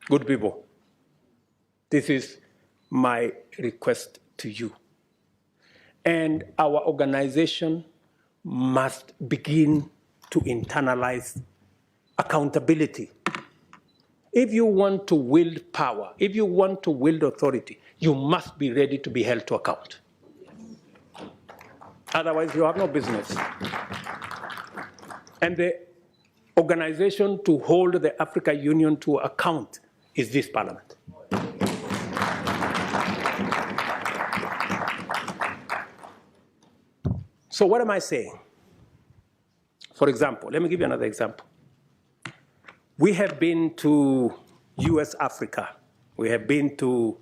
Good people, this is my request to you. And our organization must begin to internalize accountability. If you want to wield power, if you want to wield authority, you must be ready to be held to account. Otherwise, you have no business. And the organization to hold the African Union to account is this parliament. So what am I saying? For example, let me give you another example. We have been to US Africa. We have been to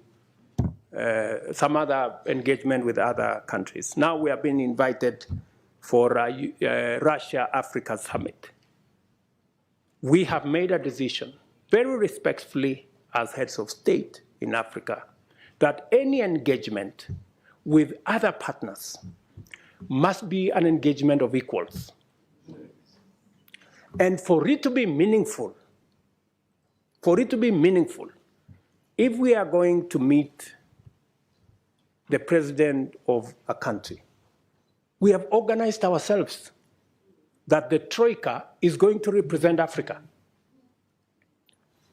some other engagement with other countries. Now we have been invited for Russia-Africa Summit. We have made a decision, very respectfully as heads of state in Africa, that any engagement with other partners must be an engagement of equals. And for it to be meaningful, if we are going to meet the president of a country, we have organized ourselves that the Troika is going to represent Africa.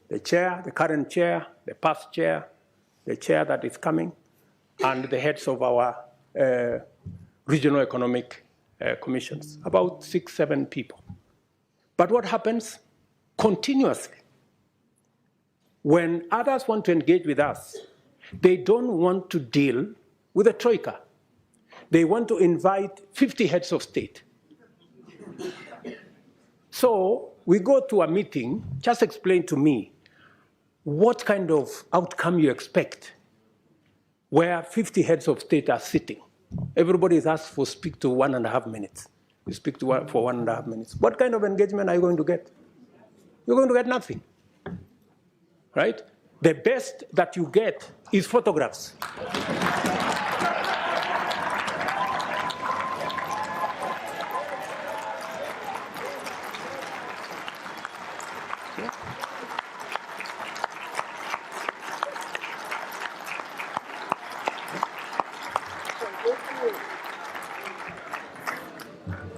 The chair, the current chair, the past chair, the chair that is coming, and the heads of our regional economic commissions, about 6, 7 people. But what happens continuously? When others want to engage with us, they don't want to deal with the Troika. They want to invite 50 heads of state. So we go to a meeting, just explain to me what kind of outcome you expect where 50 heads of state are sitting. Everybody is asked for speak to 1.5 minutes. You speak to one for 1.5 minutes. What kind of engagement are you going to get? You're going to get nothing, right? The best that you get is photographs.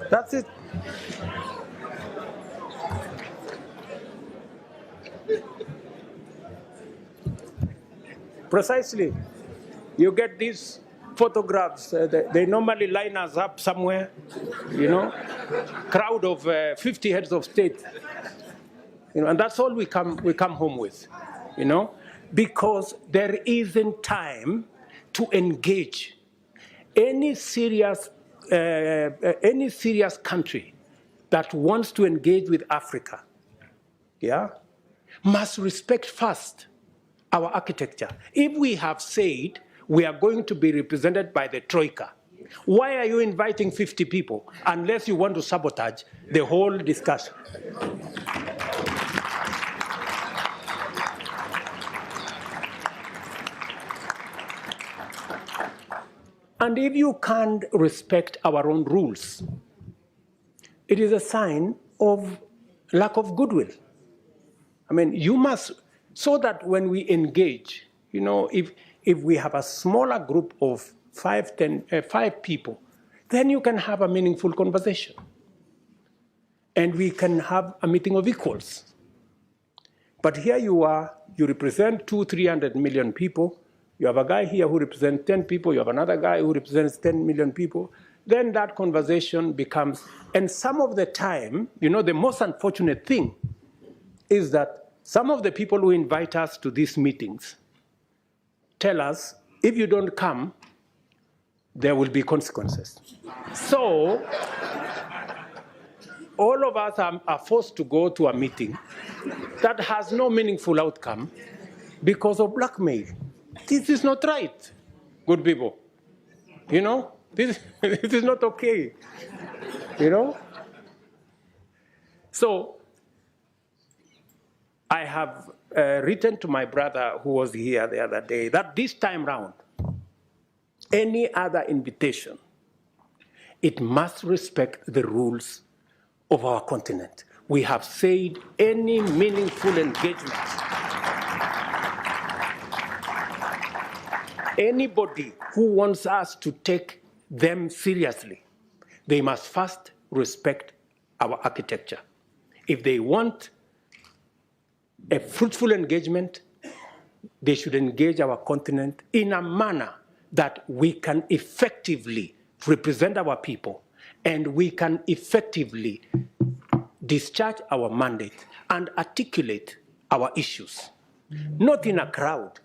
That's it. Precisely. You get these photographs. They normally line us up somewhere, you know, crowd of 50 heads of state. You know, and that's all we come home with, you know, because there isn't time to engage any serious country that wants to engage with Africa, yeah, must respect first our architecture. If we have said we are going to be represented by the Troika, why are you inviting 50 people unless you want to sabotage the whole discussion? And if you can't respect our own rules, it is a sign of lack of goodwill. I mean, you must, so that when we engage, you know, if we have a smaller group of 5 people, then you can have a meaningful conversation. And we can have a meeting of equals. But here you are, you represent 200-300 million people. You have a guy here who represents 10 people. You have another guy who represents 10 million people. Then that conversation becomes, and some of the time, you know, the most unfortunate thing is that some of the people who invite us to these meetings tell us, if you don't come, there will be consequences. So all of us are forced to go to a meeting that has no meaningful outcome because of blackmail. This is not right, good people. You know, this is not okay, you know? So I have written to my brother who was here the other day that this time round, any other invitation, it must respect the rules of our continent. We have said any meaningful engagement anybody who wants us to take them seriously, they must first respect our architecture. If they want a fruitful engagement, they should engage our continent in a manner that we can effectively represent our people and we can effectively discharge our mandate and articulate our issues, not in a crowd.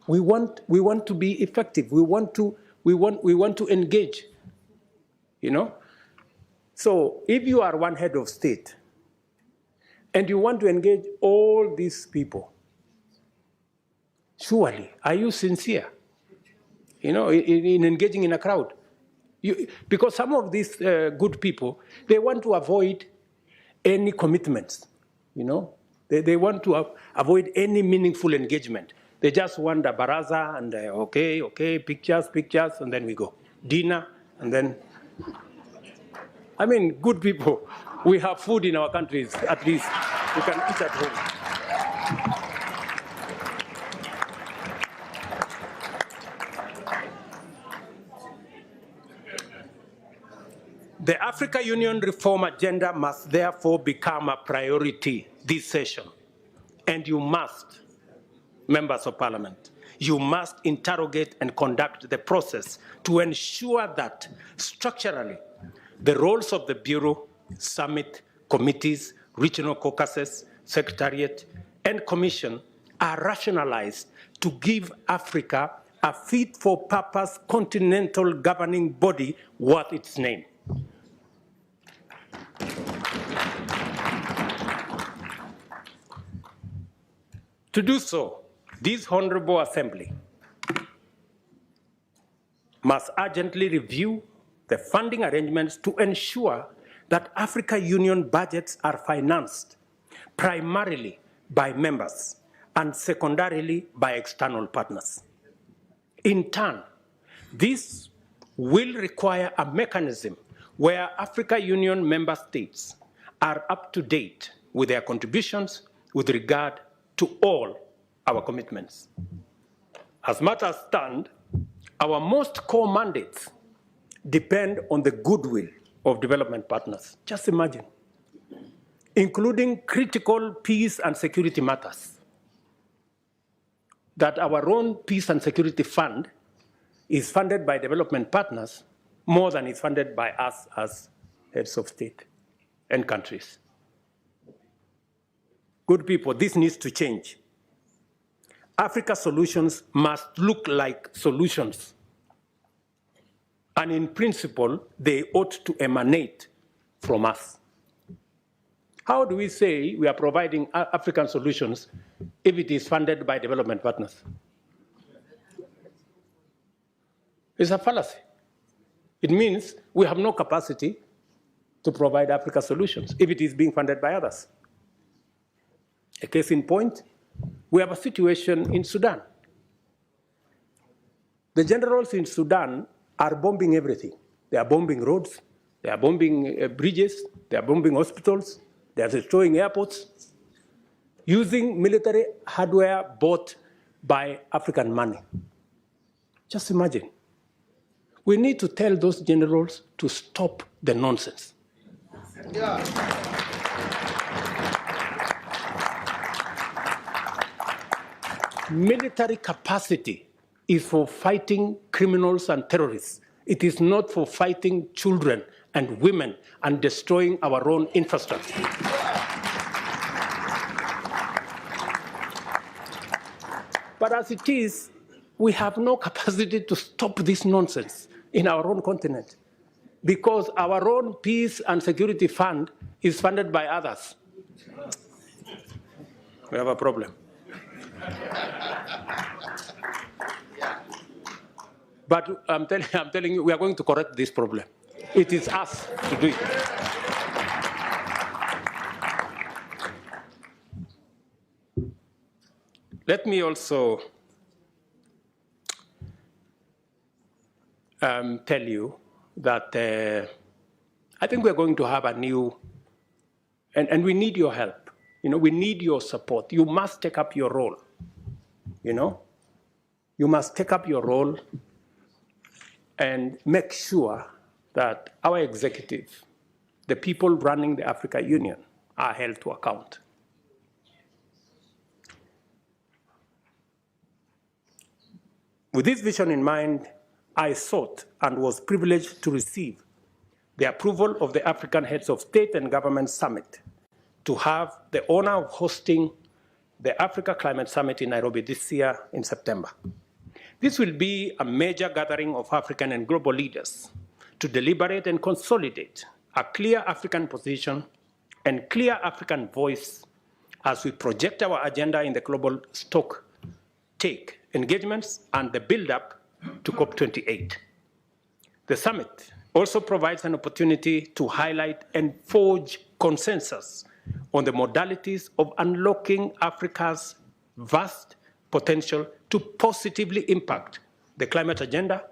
We want to be effective. We want to engage, you know? So if you are one head of state and you want to engage all these people, surely, are you sincere, you know, in engaging in a crowd? Because some of these good people, they want to avoid any commitments, you know? They want to avoid any meaningful engagement. They just want a baraza and okay, pictures, and then we go. Dinner, and then, I mean, good people, we have food in our countries, at least. We can eat at home. The Africa Union reform agenda must therefore become a priority this session. And you must, members of parliament, you must interrogate and conduct the process to ensure that structurally the roles of the Bureau, Summit, committees, regional caucuses, Secretariat, and Commission are rationalized to give Africa a fit-for-purpose continental governing body worth its name. To do so, this Honorable Assembly must urgently review the funding arrangements to ensure that Africa Union budgets are financed primarily by members and secondarily by external partners. In turn, this will require a mechanism where Africa Union member states are up to date with their contributions with regard to all our commitments. As matters stand, our most core mandates depend on the goodwill of development partners. Just imagine, including critical peace and security matters, that our own peace and security fund is funded by development partners more than is funded by us as heads of state and countries. Good people, this needs to change. Africa's solutions must look like solutions. And in principle, they ought to emanate from us. How do we say we are providing African solutions if it is funded by development partners? It's a fallacy. It means we have no capacity to provide Africa solutions if it is being funded by others. A case in point, we have a situation in Sudan. The generals in Sudan are bombing everything. They are bombing roads, they are bombing bridges, they are bombing hospitals, they are destroying airports, using military hardware bought by African money. Just imagine. We need to tell those generals to stop the nonsense. Yeah. Military capacity is for fighting criminals and terrorists. It is not for fighting children and women and destroying our own infrastructure. But as it is, we have no capacity to stop this nonsense in our own continent because our own peace and security fund is funded by others. We have a problem. But I'm telling you, we are going to correct this problem. It is us to do it. Let me also tell you that I think we're going to have a new, and we need your help. You know, we need your support. You must take up your role, you know. you must take up your role and make sure that our executive, the people running the Africa Union, are held to account. With this vision in mind, I sought and was privileged to receive the approval of the African Heads of State and Government Summit to have the honor of hosting the Africa Climate Summit in Nairobi this year in September. This will be a major gathering of African and global leaders to deliberate and consolidate a clear African position and clear African voice as we project our agenda in the global stock-take engagements and the build-up to COP28. The summit also provides an opportunity to highlight and forge consensus on the modalities of unlocking Africa's vast potential to positively impact the climate agenda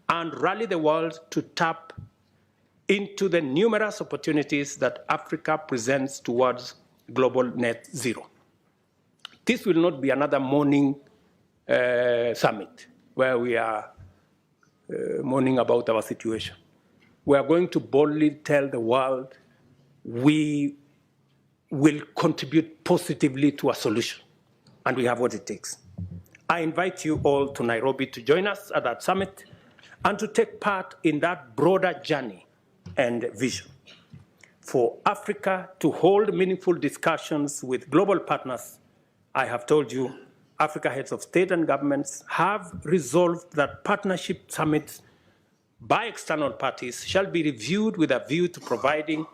and rally the world to tap into the numerous opportunities that Africa presents towards global net zero. This will not be another morning summit where we are mourning about our situation. We are going to boldly tell the world we will contribute positively to a solution, and we have what it takes. I invite you all to Nairobi to join us at that summit and to take part in that broader journey and vision for Africa to hold meaningful discussions with global partners. I have told you, Africa heads of state and governments have resolved that partnership summits by external parties shall be reviewed with a view to providing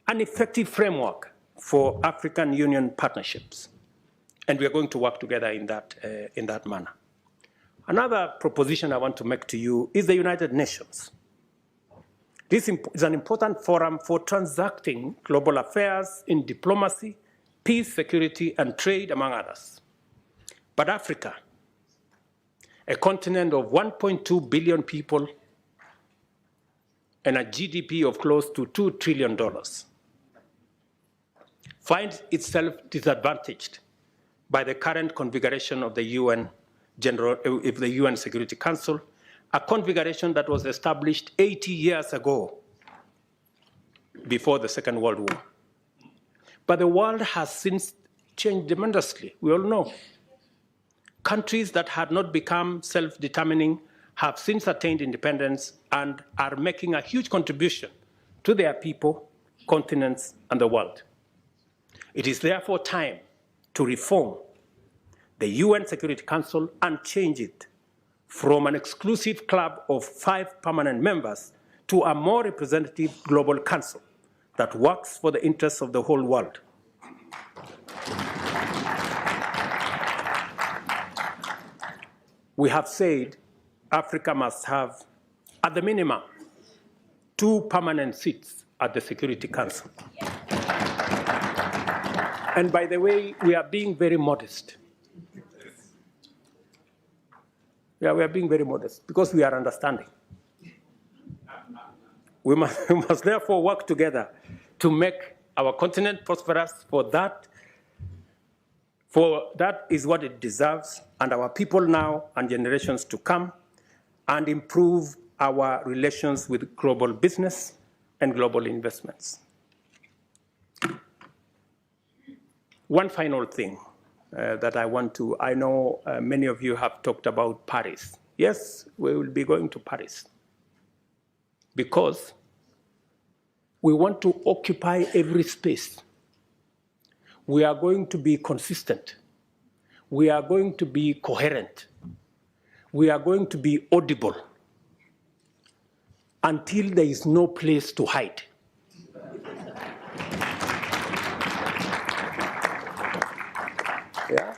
an effective framework for African Union partnerships. And we are going to work together in that manner. Another proposition I want to make to you is the United Nations. This is an important forum for transacting global affairs in diplomacy, peace, security, and trade, among others. But Africa, a continent of 1.2 billion people and a GDP of close to $2 trillion, finds itself disadvantaged by the current configuration of the UN Security Council, a configuration that was established 80 years ago, before the Second World War. But the world has since changed tremendously, we all know. Countries that had not become self-determining have since attained independence and are making a huge contribution to their people, continents, and the world. It is therefore time to reform the UN Security Council and change it from an exclusive club of 5 permanent members to a more representative global council that works for the interests of the whole world. We have said Africa must have, at the minimum, 2 permanent seats at the Security Council. And by the way, we are being very modest. Yeah, we are being very modest because we are understanding. We must therefore work together to make our continent prosperous, for that is what it deserves, and our people now and generations to come, and improve our relations with global business and global investments. One final thing that I know many of you have talked about Paris. Yes, we will be going to Paris because we want to occupy every space. We are going to be consistent. We are going to be coherent. We are going to be audible until there is no place to hide. Yeah?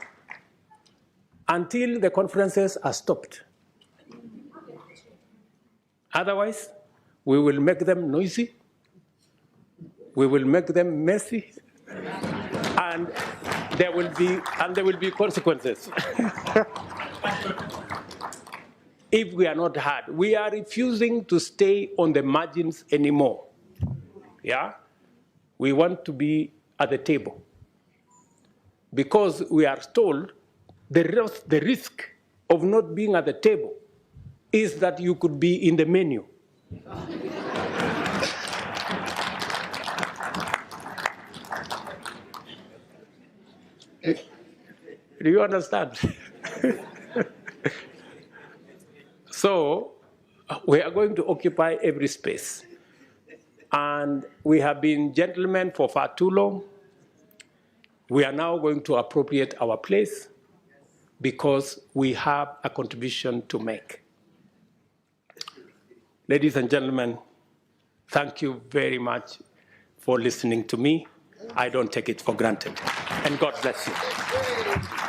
Until the conferences are stopped. Otherwise, we will make them noisy, we will make them messy, and there will be consequences. If we are not heard, we are refusing to stay on the margins anymore. Yeah? We want to be at the table, because we are told the risk of not being at the table is that you could be in the menu. Do you understand? So we are going to occupy every space. And we have been gentlemen for far too long. We are now going to appropriate our place because we have a contribution to make. Ladies and gentlemen, thank you very much for listening to me. I don't take it for granted. And God bless you.